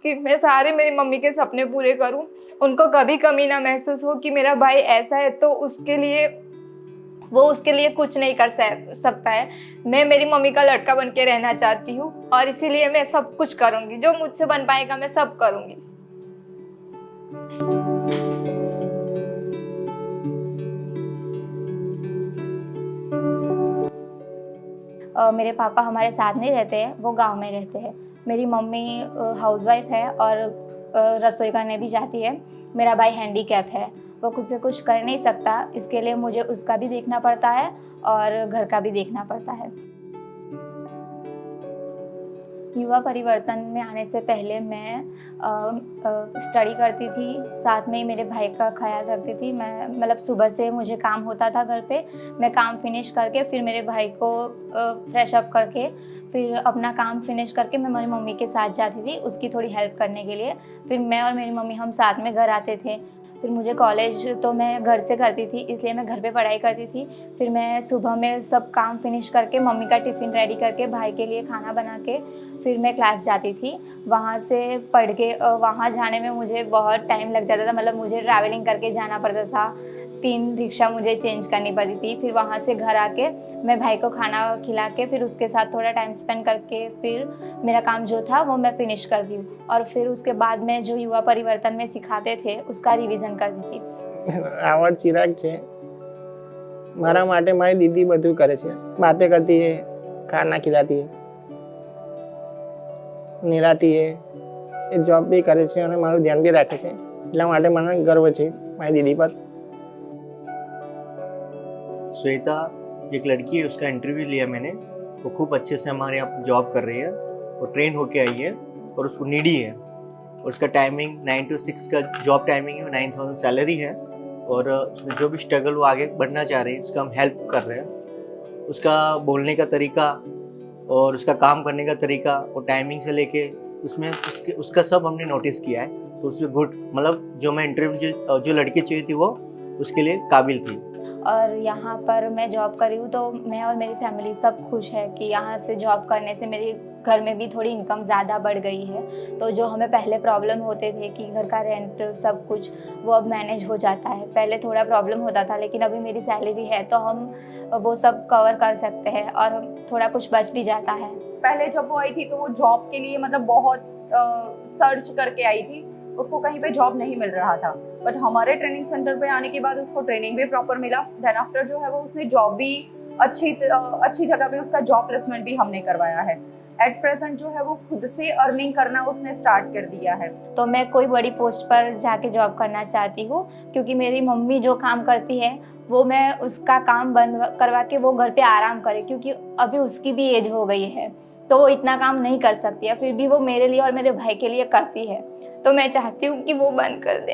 कि मैं सारे मेरी मम्मी के सपने पूरे करूं, उनको कभी कमी ना महसूस हो कि मेरा भाई ऐसा है तो उसके लिए कुछ नहीं कर सकता है। मैं मेरी मम्मी का लड़का बन के रहना चाहती हूँ और इसीलिए मैं सब कुछ करूँगी, जो मुझसे बन पाएगा मैं सब करूँगी। मेरे पापा हमारे साथ नहीं रहते हैं, वो गांव में रहते हैं। मेरी मम्मी हाउसवाइफ है और रसोई करने भी जाती है। मेरा भाई हैंडीकैप है, वो खुद से कुछ कर नहीं सकता, इसके लिए मुझे उसका भी देखना पड़ता है और घर का भी देखना पड़ता है। युवा परिवर्तन में आने से पहले मैं स्टडी करती थी, साथ में ही मेरे भाई का ख्याल रखती थी। मैं मतलब सुबह से मुझे काम होता था घर पे, मैं काम फिनिश करके फिर मेरे भाई को फ्रेश अप करके फिर अपना काम फिनिश करके मैं मेरी मम्मी के साथ जाती थी उसकी थोड़ी हेल्प करने के लिए। फिर मैं और मेरी मम्मी हम साथ में घर आते थे। फिर मुझे कॉलेज तो मैं घर से करती थी, इसलिए मैं घर पे पढ़ाई करती थी। फिर मैं सुबह में सब काम फिनिश करके मम्मी का टिफ़िन रेडी करके भाई के लिए खाना बना के फिर मैं क्लास जाती थी। वहाँ से पढ़ के वहाँ जाने में मुझे बहुत टाइम लग जाता था, मतलब मुझे ट्रैवलिंग करके जाना पड़ता था। 3 रिक्शा मुझे चेंज करनी पड़ती थी। फिर वहाँ से घर आके मैं भाई को खाना खिला के फिर उसके साथ थोड़ा टाइम स्पेंड करके फिर मेरा काम जो था वो मैं फिनिश करती हूँ और फिर उसके बाद में जो युवा परिवर्तन में सिखाते थे उसका रिवीजन करती थी। आवाज चिराग છે મારા માટે મારી દીદી બધું કરે છે, बातें करती है, खाना खिलाती है, નિરાતી है, એ જોબ બી કરે છે અને મારું ધ્યાન બી રાખે છે, એટલા માટે મને ગર્વ છે મારી દીદી પર। श्वेता एक लड़की है, उसका इंटरव्यू लिया मैंने। वो खूब अच्छे से हमारे यहाँ जॉब कर रही है, वो ट्रेन होके आई है और उसको नीडी है। और उसका टाइमिंग 9 to 6 का जॉब टाइमिंग है, 9000 सैलरी है और उसमें जो भी स्ट्रगल वो आगे बढ़ना चाह रही है उसका हम हेल्प कर रहे हैं। उसका बोलने का तरीका और उसका काम करने का तरीका और टाइमिंग से लेके उसमें उसका सब हमने नोटिस किया है। तो उसमें गुड, मतलब जो मैं इंटरव्यू जो लड़की चाहिए थी वो उसके लिए काबिल थी। और यहाँ पर मैं जॉब कर रही हूँ तो मैं और मेरी फैमिली सब खुश है कि यहाँ से जॉब करने से मेरे घर में भी थोड़ी इनकम ज़्यादा बढ़ गई है। तो जो हमें पहले प्रॉब्लम होते थे कि घर का रेंट सब कुछ वो अब मैनेज हो जाता है। पहले थोड़ा प्रॉब्लम होता था, लेकिन अभी मेरी सैलरी है तो हम वो सब कवर कर सकते हैं और थोड़ा कुछ बच भी जाता है। पहले जब वो आई थी तो वो जॉब के लिए मतलब बहुत सर्च करके आई थी, उसको कहीं पे जॉब नहीं मिल रहा था। बट हमारे ट्रेनिंग सेंटर पे आने के बाद उसको ट्रेनिंग भी प्रॉपर मिला। देन आफ्टर जो है वो उसने जॉब भी अच्छी जगह पे उसका जॉब प्लेसमेंट भी हमने करवाया है। एट प्रेजेंट जो है वो खुद से अर्निंग करना उसने स्टार्ट कर दिया है। तो मैं कोई बड़ी पोस्ट पर जाके जॉब करना चाहती हूँ, क्योंकि मेरी मम्मी जो काम करती है वो मैं उसका काम बंद करवा के वो घर पे आराम करे, क्योंकि अभी उसकी भी एज हो गई है तो वो इतना काम नहीं कर सकती है, फिर भी वो मेरे लिए और मेरे भाई के लिए करती है। तो मैं चाहती हूँ कि वो बंद कर दे।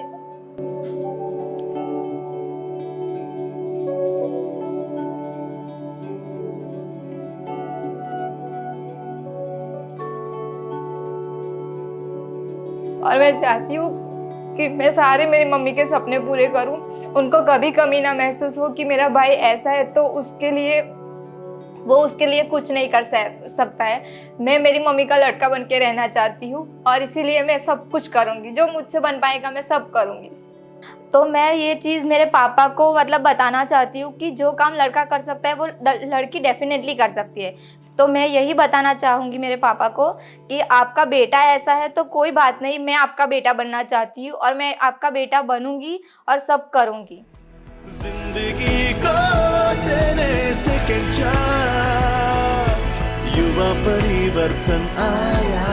और मैं चाहती हूँ कि मैं सारे मेरी मम्मी के सपने पूरे करूँ, उनको कभी कमी ना महसूस हो कि मेरा भाई ऐसा है तो उसके लिए कुछ नहीं कर सकता है। मैं मेरी मम्मी का लड़का बन के रहना चाहती हूँ और इसीलिए मैं सब कुछ करूँगी, जो मुझसे बन पाएगा मैं सब करूँगी। तो मैं ये चीज़ मेरे पापा को मतलब बताना चाहती हूँ कि जो काम लड़का कर सकता है वो लड़की डेफिनेटली कर सकती है। तो मैं यही बताना चाहूँगी मेरे पापा को कि आपका बेटा ऐसा है तो कोई बात नहीं, मैं आपका बेटा बनना चाहती हूँ और मैं आपका बेटा बनूँगी और सब करूँगी। जिंदगी को देने सेकंड चांस, युवा परिवर्तन आया।